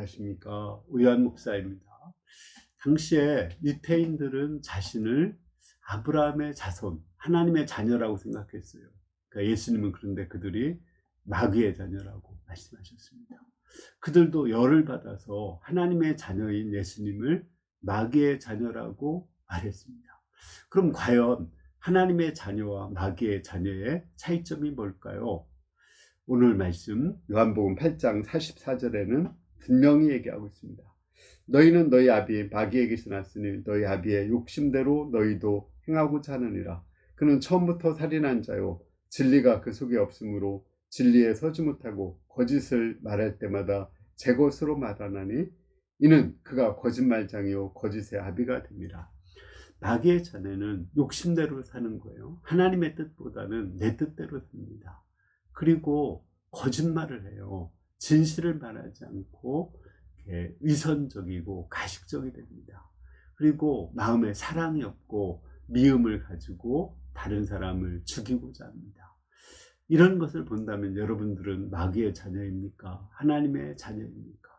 안녕하십니까. 우요한 목사입니다. 당시에 유태인들은 자신을 아브라함의 자손, 하나님의 자녀라고 생각했어요. 그러니까 예수님은 그런데 그들이 마귀의 자녀라고 말씀하셨습니다. 그들도 열을 받아서 하나님의 자녀인 예수님을 마귀의 자녀라고 말했습니다. 그럼 과연 하나님의 자녀와 마귀의 자녀의 차이점이 뭘까요? 오늘 말씀 요한복음 8장 44절에는 분명히 얘기하고 있습니다. 너희는 너희 아비 마귀에게서 났으니 너희 아비의 욕심대로 너희도 행하고자 하느니라. 그는 처음부터 살인한 자요 진리가 그 속에 없으므로 진리에 서지 못하고 거짓을 말할 때마다 제 것으로 말하나니 이는 그가 거짓말장이요 거짓의 아비가 됩니다. 마귀의 자녀는 욕심대로 사는 거예요. 하나님의 뜻보다는 내 뜻대로 삽니다. 그리고 거짓말을 해요. 진실을 말하지 않고 위선적이고 가식적이 됩니다. 그리고 마음에 사랑이 없고 미움을 가지고 다른 사람을 죽이고자 합니다. 이런 것을 본다면 여러분들은 마귀의 자녀입니까? 하나님의 자녀입니까?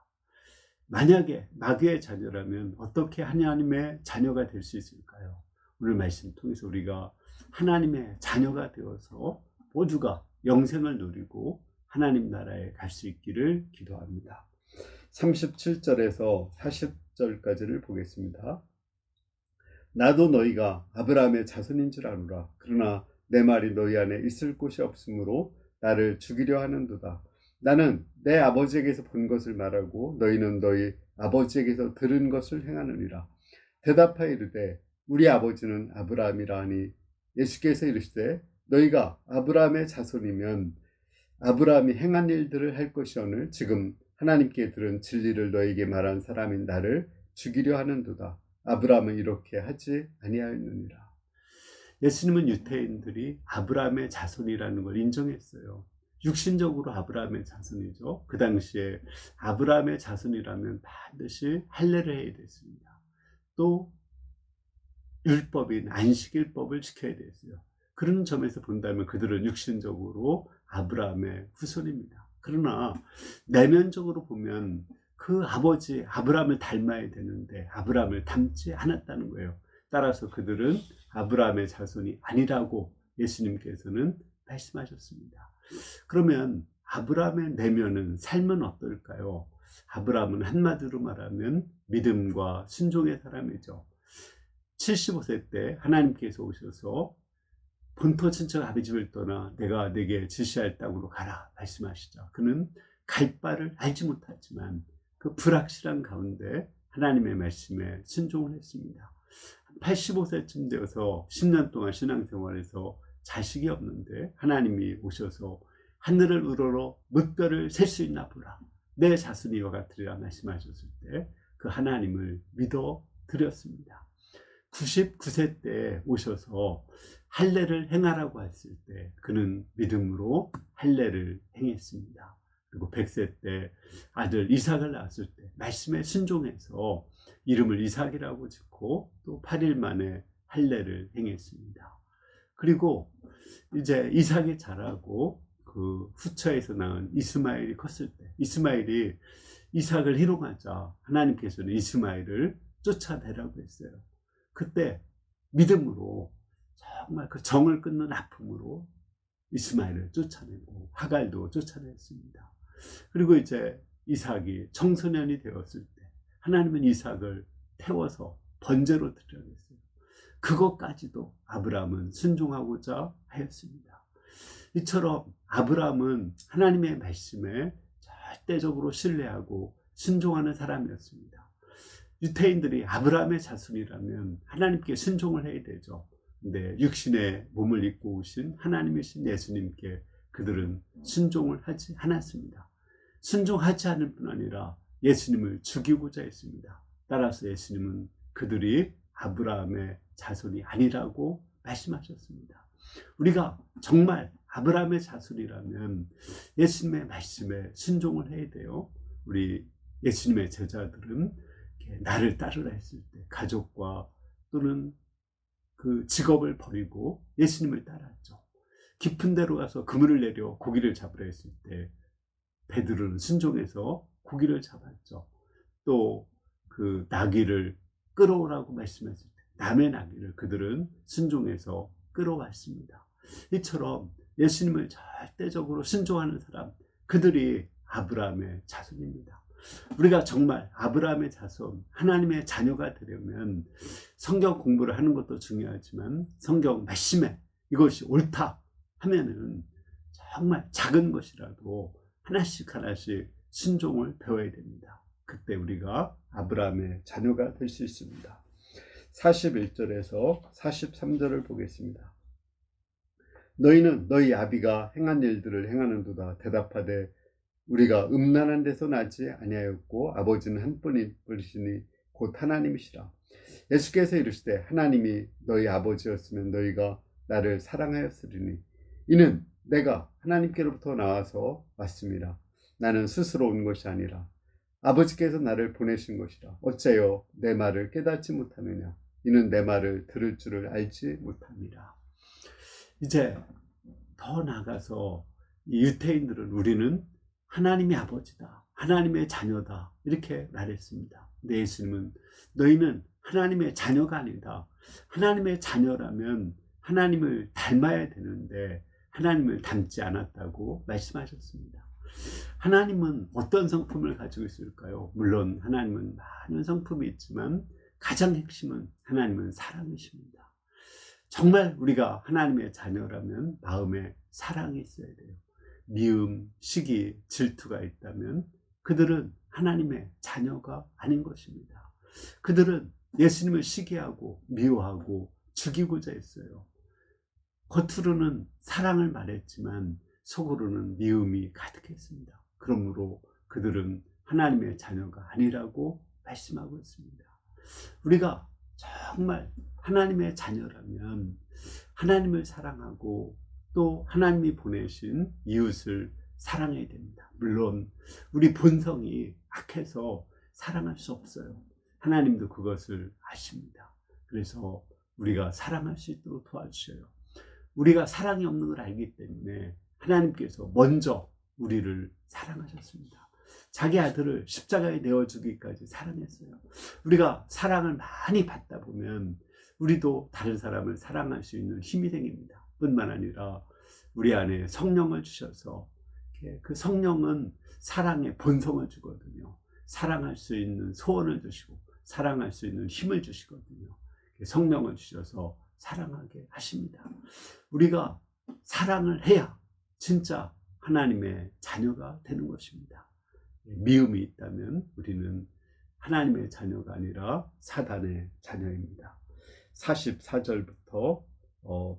만약에 마귀의 자녀라면 어떻게 하나님의 자녀가 될 수 있을까요? 오늘 말씀 통해서 우리가 하나님의 자녀가 되어서 모두가 영생을 누리고 하나님 나라에 갈 수 있기를 기도합니다. 37절에서 40절까지를 보겠습니다. 나도 너희가 아브라함의 자손인 줄 아노라. 그러나 내 말이 너희 안에 있을 곳이 없으므로 나를 죽이려 하는도다. 나는 내 아버지에게서 본 것을 말하고 너희는 너희 아버지에게서 들은 것을 행하느니라. 대답하여 이르되 우리 아버지는 아브라함이라 하니 예수께서 이르시되 너희가 아브라함의 자손이면 아브라함이 행한 일들을 할 것이오늘 지금 하나님께 들은 진리를 너희에게 말한 사람인 나를 죽이려 하는도다. 아브라함은 이렇게 하지 아니하였느니라. 예수님은 유태인들이 아브라함의 자손이라는 걸 인정했어요. 육신적으로 아브라함의 자손이죠. 그 당시에 아브라함의 자손이라면 반드시 할례를 해야 됐습니다. 또 율법인 안식일법을 지켜야 됐어요. 그런 점에서 본다면 그들은 육신적으로 아브라함의 후손입니다. 그러나 내면적으로 보면 그 아버지 아브라함을 닮아야 되는데 아브라함을 닮지 않았다는 거예요. 따라서 그들은 아브라함의 자손이 아니라고 예수님께서는 말씀하셨습니다. 그러면 아브라함의 내면은 삶은 어떨까요? 아브라함은 한마디로 말하면 믿음과 순종의 사람이죠. 75세 때 하나님께서 오셔서 본토 친척 아비 집을 떠나 내가 내게 지시할 땅으로 가라 말씀하시죠. 그는 갈 바를 알지 못하지만 그 불확실한 가운데 하나님의 말씀에 순종을 했습니다. 85세쯤 되어서 10년 동안 신앙생활에서 자식이 없는데 하나님이 오셔서 하늘을 우러러 뭇별을 셀 수 있나 보라. 내 자손이 이와 같으리라 말씀하셨을 때 그 하나님을 믿어 드렸습니다. 99세 때 오셔서 할례를 행하라고 했을 때 그는 믿음으로 할례를 행했습니다. 그리고 100세 때 아들 이삭을 낳았을 때 말씀에 순종해서 이름을 이삭이라고 짓고 또 8일 만에 할례를 행했습니다. 그리고 이제 이삭이 자라고 그 후처에서 낳은 이스마엘이 컸을 때 이스마엘이 이삭을 희롱하자 하나님께서는 이스마엘을 쫓아내라고 했어요. 그때 믿음으로 정말 그 정을 끊는 아픔으로 이스마엘을 쫓아내고 하갈도 쫓아냈습니다. 그리고 이제 이삭이 청소년이 되었을 때 하나님은 이삭을 태워서 번제로 드려냈어요. 그것까지도 아브라함은 순종하고자 하였습니다. 이처럼 아브라함은 하나님의 말씀에 절대적으로 신뢰하고 순종하는 사람이었습니다. 유태인들이 아브라함의 자손이라면 하나님께 순종을 해야 되죠. 근데 육신의 몸을 입고 오신 하나님이신 예수님께 그들은 순종을 하지 않았습니다. 순종하지 않을 뿐 아니라 예수님을 죽이고자 했습니다. 따라서 예수님은 그들이 아브라함의 자손이 아니라고 말씀하셨습니다. 우리가 정말 아브라함의 자손이라면 예수님의 말씀에 순종을 해야 돼요. 우리 예수님의 제자들은 나를 따르라 했을 때 가족과 또는 그 직업을 버리고 예수님을 따랐죠. 깊은 데로 가서 그물을 내려 고기를 잡으라 했을 때 베드로는 순종해서 고기를 잡았죠. 또 그 나귀를 끌어오라고 말씀했을 때 남의 나귀를 그들은 순종해서 끌어왔습니다. 이처럼 예수님을 절대적으로 순종하는 사람, 그들이 아브라함의 자손입니다. 우리가 정말 아브라함의 자손, 하나님의 자녀가 되려면 성경 공부를 하는 것도 중요하지만 성경 말씀에 이것이 옳다 하면은 정말 작은 것이라도 하나씩 하나씩 순종을 배워야 됩니다. 그때 우리가 아브라함의 자녀가 될 수 있습니다. 41절에서 43절을 보겠습니다. 너희는 너희 아비가 행한 일들을 행하는도다. 대답하되 우리가 음란한 데서 나지 아니하였고 아버지는 한 분이시니 곧 하나님이시라. 예수께서 이르시되 하나님이 너희 아버지였으면 너희가 나를 사랑하였으리니 이는 내가 하나님께로부터 나와서 왔습니다. 나는 스스로 온 것이 아니라 아버지께서 나를 보내신 것이라. 어째요 내 말을 깨닫지 못하느냐. 이는 내 말을 들을 줄을 알지 못합니다. 이제 더 나아가서 이 유대인들은 우리는 하나님의 아버지다, 하나님의 자녀다 이렇게 말했습니다. 근데 예수님은 너희는 하나님의 자녀가 아니다. 하나님의 자녀라면 하나님을 닮아야 되는데 하나님을 닮지 않았다고 말씀하셨습니다. 하나님은 어떤 성품을 가지고 있을까요? 물론 하나님은 많은 성품이 있지만 가장 핵심은 하나님은 사랑이십니다. 정말 우리가 하나님의 자녀라면 마음에 사랑이 있어야 돼요. 미움, 시기, 질투가 있다면 그들은 하나님의 자녀가 아닌 것입니다. 그들은 예수님을 시기하고 미워하고 죽이고자 했어요. 겉으로는 사랑을 말했지만 속으로는 미움이 가득했습니다. 그러므로 그들은 하나님의 자녀가 아니라고 말씀하고 있습니다. 우리가 정말 하나님의 자녀라면 하나님을 사랑하고 또 하나님이 보내신 이웃을 사랑해야 됩니다. 물론 우리 본성이 악해서 사랑할 수 없어요. 하나님도 그것을 아십니다. 그래서 우리가 사랑할 수 있도록 도와주셔요. 우리가 사랑이 없는 걸 알기 때문에 하나님께서 먼저 우리를 사랑하셨습니다. 자기 아들을 십자가에 내어주기까지 사랑했어요. 우리가 사랑을 많이 받다 보면 우리도 다른 사람을 사랑할 수 있는 힘이 생깁니다. 뿐만 아니라 우리 안에 성령을 주셔서 그 성령은 사랑의 본성을 주거든요. 사랑할 수 있는 소원을 주시고 사랑할 수 있는 힘을 주시거든요. 성령을 주셔서 사랑하게 하십니다. 우리가 사랑을 해야 진짜 하나님의 자녀가 되는 것입니다. 미움이 있다면 우리는 하나님의 자녀가 아니라 사단의 자녀입니다. 44절부터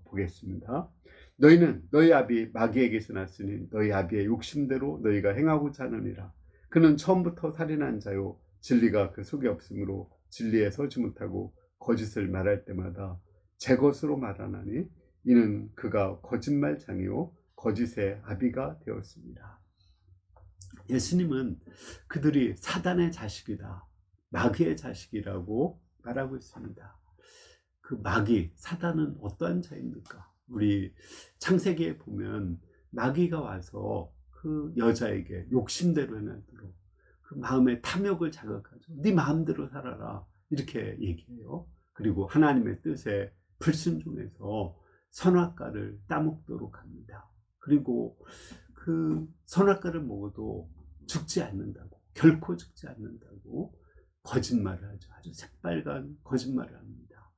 보겠습니다. 너희는 너희 아비 마귀에게서 났으니 너희 아비의 욕심대로 너희가 행하고자 하느니라. 그는 처음부터 살인한 자요 진리가 그 속에 없으므로 진리에 서지 못하고 거짓을 말할 때마다 제 것으로 말하나니 이는 그가 거짓말장이요 거짓의 아비가 되었습니다. 예수님은 그들이 사단의 자식이다, 마귀의 자식이라고 말하고 있습니다. 그 마귀, 사단은 어떠한 자입니까? 우리 창세기에 보면 마귀가 와서 그 여자에게 욕심대로 해나도록 그 마음의 탐욕을 자극하죠. 네 마음대로 살아라 이렇게 얘기해요. 그리고 하나님의 뜻에 불순종해서 선악과를 따먹도록 합니다. 그리고 그 선악과를 먹어도 죽지 않는다고, 결코 죽지 않는다고 거짓말을 하죠. 아주 새빨간 거짓말을 합니다.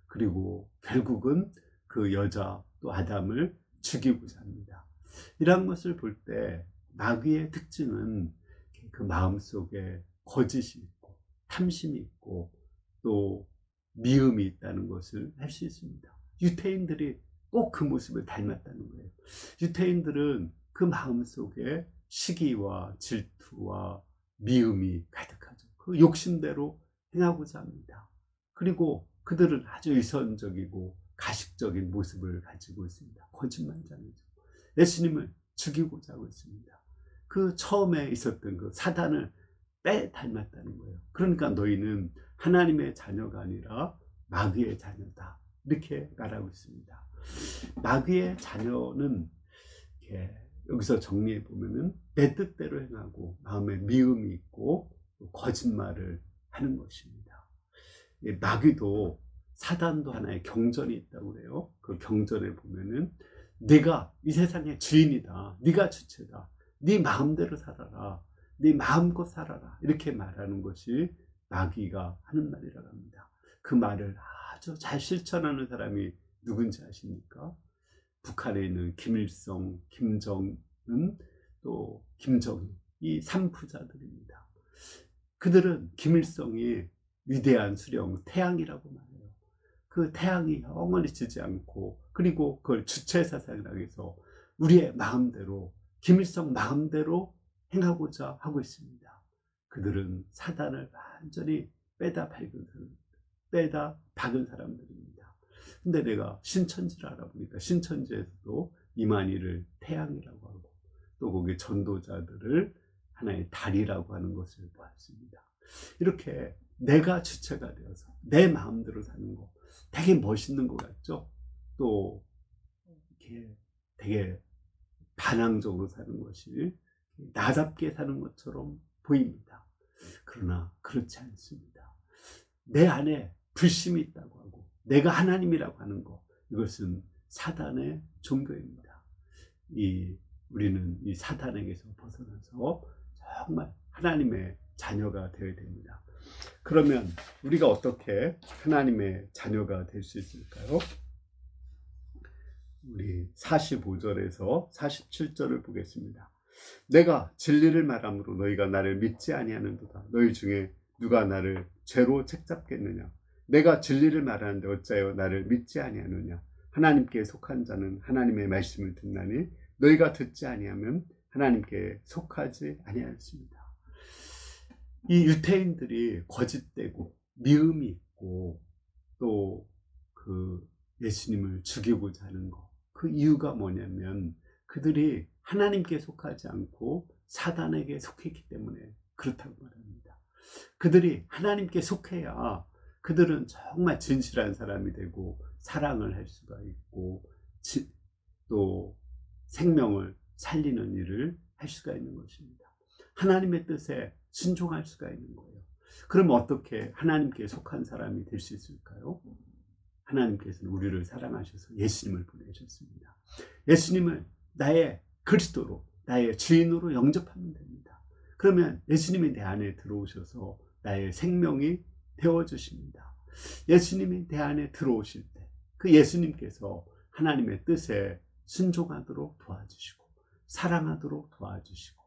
그리고 결국은 그 여자 또 아담을 죽이고자 합니다. 이런 것을 볼 때 마귀의 특징은 그 마음속에 거짓이 있고 탐심이 있고 또 미움이 있다는 것을 알 수 있습니다. 유태인들이 꼭 그 모습을 닮았다는 거예요. 유태인들은 그 마음속에 시기와 질투와 미움이 가득하죠. 그 욕심대로 행하고자 합니다. 그리고 그들은 아주 위선적이고 가식적인 모습을 가지고 있습니다. 거짓말장이죠. 예수님을 죽이고자 하고 있습니다. 그 처음에 있었던 그 사단을 닮았다는 거예요. 그러니까 너희는 하나님의 자녀가 아니라 마귀의 자녀다 이렇게 말하고 있습니다. 마귀의 자녀는 이렇게 여기서 정리해 보면은 내 뜻대로 행하고 마음에 미움이 있고 거짓말을 하는 것입니다. 마귀도 사단도 하나의 경전이 있다고 그래요. 그 경전에 보면은 네가 이 세상의 주인이다. 네가 주체다. 네 마음대로 살아라. 네 마음껏 살아라. 이렇게 말하는 것이 마귀가 하는 말이라고 합니다. 그 말을 아주 잘 실천하는 사람이 누군지 아십니까? 북한에 있는 김일성, 김정은, 또 김정일, 이 3부자들입니다. 그들은 김일성이 위대한 수령, 태양이라고 말해요. 그 태양이 영원히 지지 않고, 그리고 그걸 주체사상이라고 해서 우리의 마음대로, 김일성 마음대로 행하고자 하고 있습니다. 그들은 사단을 완전히 빼다 박은 사람들입니다. 근데 내가 신천지를 알아보니까 신천지에서도 이만희를 태양이라고 하고, 또 거기 전도자들을 하나의 달이라고 하는 것을 보았습니다. 이렇게 내가 주체가 되어서 내 마음대로 사는 거 되게 멋있는 것 같죠? 또 이렇게 되게 반항적으로 사는 것이 나답게 사는 것처럼 보입니다. 그러나 그렇지 않습니다. 내 안에 불심이 있다고 하고 내가 하나님이라고 하는 것, 이것은 사단의 종교입니다. 우리는 이 사단에게서 벗어나서 정말 하나님의 자녀가 되어야 됩니다. 그러면 우리가 어떻게 하나님의 자녀가 될 수 있을까요? 우리 45절에서 47절을 보겠습니다. 내가 진리를 말함으로 너희가 나를 믿지 아니하는도다. 너희 중에 누가 나를 죄로 책잡겠느냐? 내가 진리를 말하는데 어찌하여 나를 믿지 아니하느냐? 하나님께 속한 자는 하나님의 말씀을 듣나니 너희가 듣지 아니하면 하나님께 속하지 아니하였습니다. 이 유태인들이 거짓되고 미움이 있고 또 그 예수님을 죽이고자 하는 것, 그 이유가 뭐냐면 그들이 하나님께 속하지 않고 사단에게 속했기 때문에 그렇다고 말합니다. 그들이 하나님께 속해야 그들은 정말 진실한 사람이 되고 사랑을 할 수가 있고 또 생명을 살리는 일을 할 수가 있는 것입니다. 하나님의 뜻에 순종할 수가 있는 거예요. 그럼 어떻게 하나님께 속한 사람이 될 수 있을까요? 하나님께서는 우리를 사랑하셔서 예수님을 보내셨습니다. 예수님을 나의 그리스도로, 나의 주인으로 영접하면 됩니다. 그러면 예수님이 내 안에 들어오셔서 나의 생명이 되어주십니다. 예수님이 내 안에 들어오실 때 그 예수님께서 하나님의 뜻에 순종하도록 도와주시고 사랑하도록 도와주시고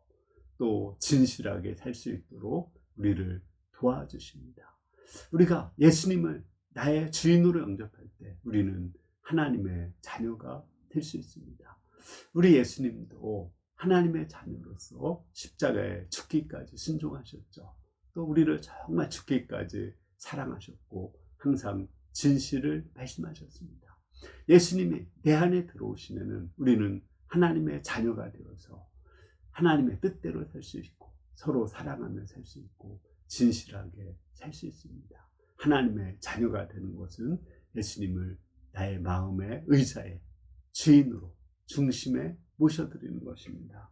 또 진실하게 살 수 있도록 우리를 도와주십니다. 우리가 예수님을 나의 주인으로 영접할 때 우리는 하나님의 자녀가 될 수 있습니다. 우리 예수님도 하나님의 자녀로서 십자가에 죽기까지 순종하셨죠. 또 우리를 정말 죽기까지 사랑하셨고 항상 진실을 말씀하셨습니다. 예수님이 내 안에 들어오시면은 우리는 하나님의 자녀가 되어서 하나님의 뜻대로 살 수 있고 서로 사랑하며 살 수 있고 진실하게 살 수 있습니다. 하나님의 자녀가 되는 것은 예수님을 나의 마음의 의자에 주인으로 중심에 모셔드리는 것입니다.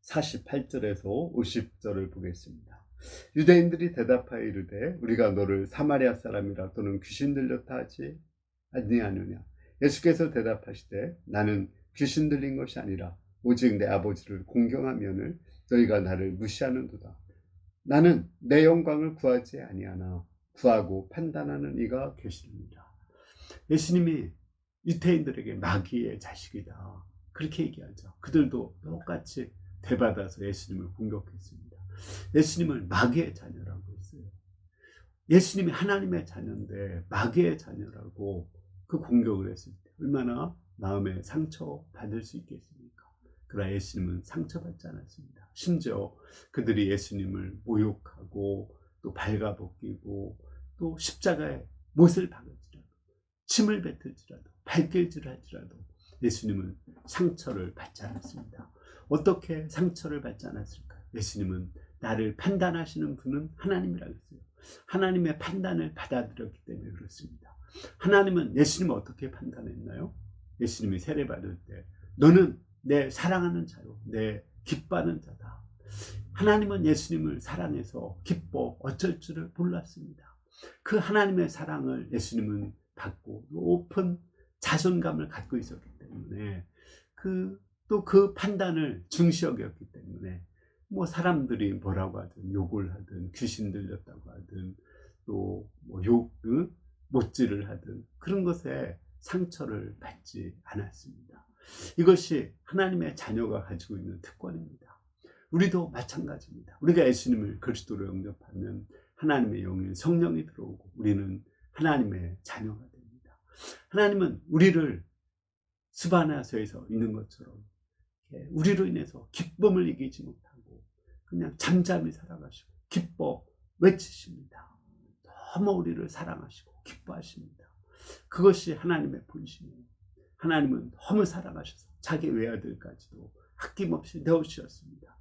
48절에서 50절을 보겠습니다. 유대인들이 대답하여 이르되 우리가 너를 사마리아 사람이라 또는 귀신 들렸다 하지 아니하느냐? 예수께서 대답하시되 나는 귀신 들린 것이 아니라 오직 내 아버지를 공경하면을 너희가 나를 무시하는도다. 나는 내 영광을 구하지 아니하나 구하고 판단하는 이가 계십니다. 예수님이 유태인들에게 마귀의 자식이다 그렇게 얘기하죠. 그들도 똑같이 대받아서 예수님을 공격했습니다. 예수님을 마귀의 자녀라고 했어요. 예수님이 하나님의 자녀인데 마귀의 자녀라고 그 공격을 했을 때 얼마나 마음에 상처 받을 수 있겠습니까? 그러나 예수님은 상처받지 않았습니다. 심지어 그들이 예수님을 모욕하고 또 발가벗기고 또 십자가에 못을 박을지라도 침을 뱉을지라도 발길질을 할지라도 예수님은 상처를 받지 않았습니다. 어떻게 상처를 받지 않았을까요? 예수님은 나를 판단하시는 분은 하나님이라고 했어요. 하나님의 판단을 받아들였기 때문에 그렇습니다. 하나님은 예수님을 어떻게 판단했나요? 예수님이 세례받을 때 너는 내 사랑하는 자요 내 기뻐하는 자다. 하나님은 예수님을 사랑해서 기뻐 어쩔 줄을 몰랐습니다. 그 하나님의 사랑을 예수님은 받고 높은 자존감을 갖고 있었기 때문에 또 그 판단을 중시 여겼기 때문에 뭐 사람들이 뭐라고 하든 욕을 하든 귀신 들렸다고 하든 또 뭐 못질을 하든 그런 것에 상처를 받지 않았습니다. 이것이 하나님의 자녀가 가지고 있는 특권입니다. 우리도 마찬가지입니다. 우리가 예수님을 그리스도로 영접하면 하나님의 영인 성령이 들어오고 우리는 하나님의 자녀가 됩니다. 하나님은 우리를 스바나서에서 있는 것처럼 우리로 인해서 기쁨을 이기지 못하고 그냥 잠잠히 살아가시고 기뻐 외치십니다. 너무 우리를 사랑하시고 기뻐하십니다. 그것이 하나님의 본심이에요. 하나님은 너무 사랑하셔서 자기 외아들까지도 아낌없이 내어주셨습니다.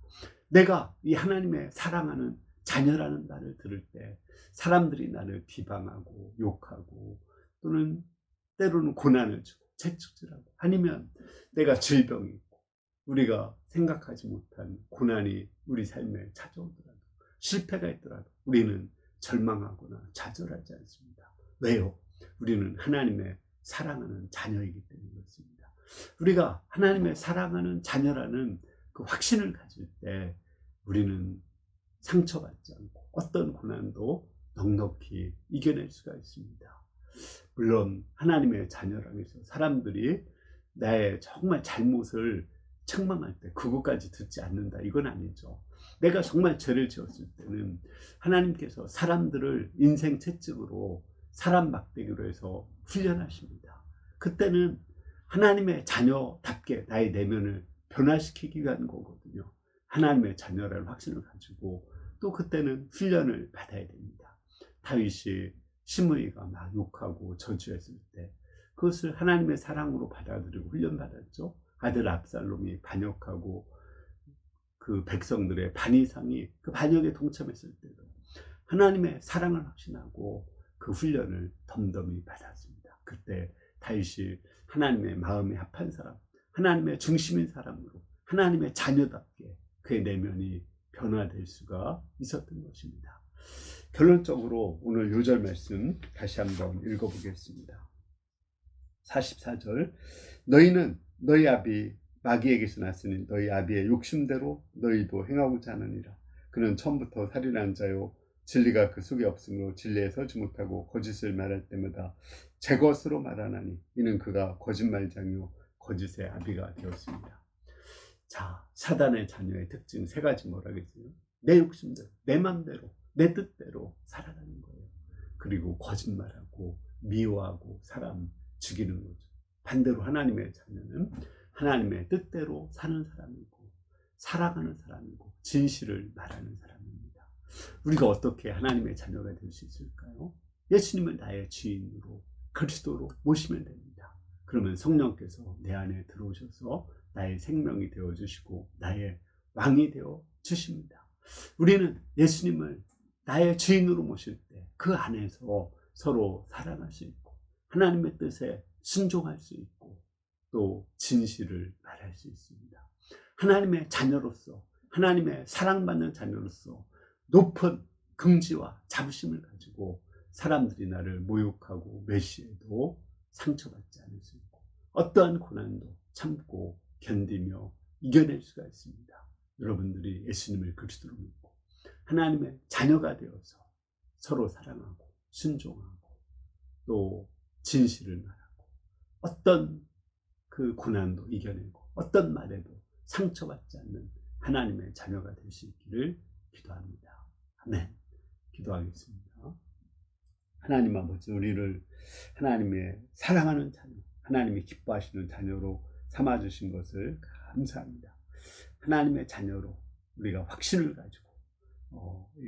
내가 이 하나님의 사랑하는 자녀라는 말을 들을 때 사람들이 나를 비방하고 욕하고 또는 때로는 고난을 주고 채찍질하고 아니면 내가 질병이 있고 우리가 생각하지 못한 고난이 우리 삶에 찾아오더라도 실패가 있더라도 우리는 절망하거나 좌절하지 않습니다. 왜요? 우리는 하나님의 사랑하는 자녀이기 때문에 그렇습니다. 우리가 하나님의 사랑하는 자녀라는 그 확신을 가질 때 우리는 상처받지 않고 어떤 고난도 넉넉히 이겨낼 수가 있습니다. 물론 하나님의 자녀라고 해서 사람들이 나의 정말 잘못을 책망할 때 그것까지 듣지 않는다 이건 아니죠. 내가 정말 죄를 지었을 때는 하나님께서 사람들을 인생 채찍으로 사람 막대기로 해서 훈련하십니다. 그때는 하나님의 자녀답게 나의 내면을 변화시키기 위한 거거든요. 하나님의 자녀라는 확신을 가지고 또 그때는 훈련을 받아야 됩니다. 다윗이 시므이가 막 욕하고 저주했을 때 그것을 하나님의 사랑으로 받아들이고 훈련받았죠. 아들 압살롬이 반역하고 그 백성들의 반 이상이 그 반역에 동참했을 때도 하나님의 사랑을 확신하고 그 훈련을 덤덤히 받았습니다. 그때 다윗이 하나님의 마음에 합한 사람, 하나님의 중심인 사람으로 하나님의 자녀답게 그의 내면이 변화될 수가 있었던 것입니다. 결론적으로 오늘 요절 말씀 다시 한번 읽어보겠습니다. 44절 너희는 너희 아비 마귀에게서 났으니 너희 아비의 욕심대로 너희도 행하고자 하느니라. 그는 처음부터 살인한 자요 진리가 그 속에 없으므로 진리에 서지 못하고 거짓을 말할 때마다 제 것으로 말하나니 이는 그가 거짓말장이요 거짓의 아비가 되었습니다. 자, 사단의 자녀의 특징 세 가지 뭐라겠어요? 내 욕심대로, 내 맘대로, 내 뜻대로 살아가는 거예요. 그리고 거짓말하고 미워하고 사람 죽이는 거죠. 반대로 하나님의 자녀는 하나님의 뜻대로 사는 사람이고 살아가는 사람이고 진실을 말하는 사람입니다. 우리가 어떻게 하나님의 자녀가 될 수 있을까요? 예수님을 나의 주인으로 그리스도로 모시면 됩니다. 그러면 성령께서 내 안에 들어오셔서 나의 생명이 되어주시고 나의 왕이 되어주십니다. 우리는 예수님을 나의 주인으로 모실 때 그 안에서 서로 사랑할 수 있고 하나님의 뜻에 순종할 수 있고 또 진실을 말할 수 있습니다. 하나님의 자녀로서 하나님의 사랑받는 자녀로서 높은 긍지와 자부심을 가지고 사람들이 나를 모욕하고 멸시해도 상처받지 않을 수 있고 어떠한 고난도 참고 견디며 이겨낼 수가 있습니다. 여러분들이 예수님을 그리스도로 믿고 하나님의 자녀가 되어서 서로 사랑하고 순종하고 또 진실을 말하고 어떤 그 고난도 이겨내고 어떤 말에도 상처받지 않는 하나님의 자녀가 될 수 있기를 기도합니다. 아멘. 기도하겠습니다. 하나님 아버지, 우리를 하나님의 사랑하는 자녀, 하나님이 기뻐하시는 자녀로 삼아주신 것을 감사합니다. 하나님의 자녀로 우리가 확신을 가지고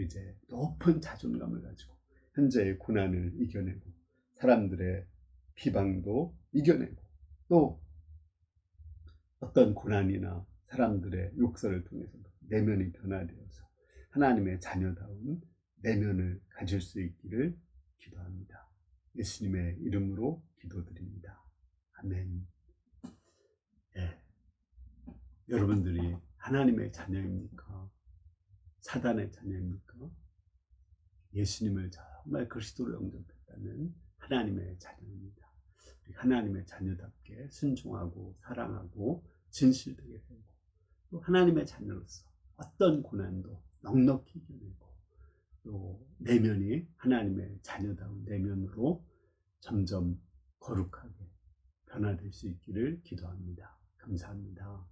이제 높은 자존감을 가지고 현재의 고난을 이겨내고 사람들의 비방도 이겨내고 또 어떤 고난이나 사람들의 욕설을 통해서도 내면이 변화되어서 하나님의 자녀다운 내면을 가질 수 있기를 기도합니다. 예수님의 이름으로 기도드립니다. 아멘. 네. 여러분들이 하나님의 자녀입니까? 사단의 자녀입니까? 예수님을 정말 그리스도로 영접했다는 하나님의 자녀입니다. 하나님의 자녀답게 순종하고 사랑하고 진실되게 살고, 또 하나님의 자녀로서 어떤 고난도 넉넉히 이겨내고, 또 내면이 하나님의 자녀다운 내면으로 점점 거룩하게 변화될 수 있기를 기도합니다. 감사합니다.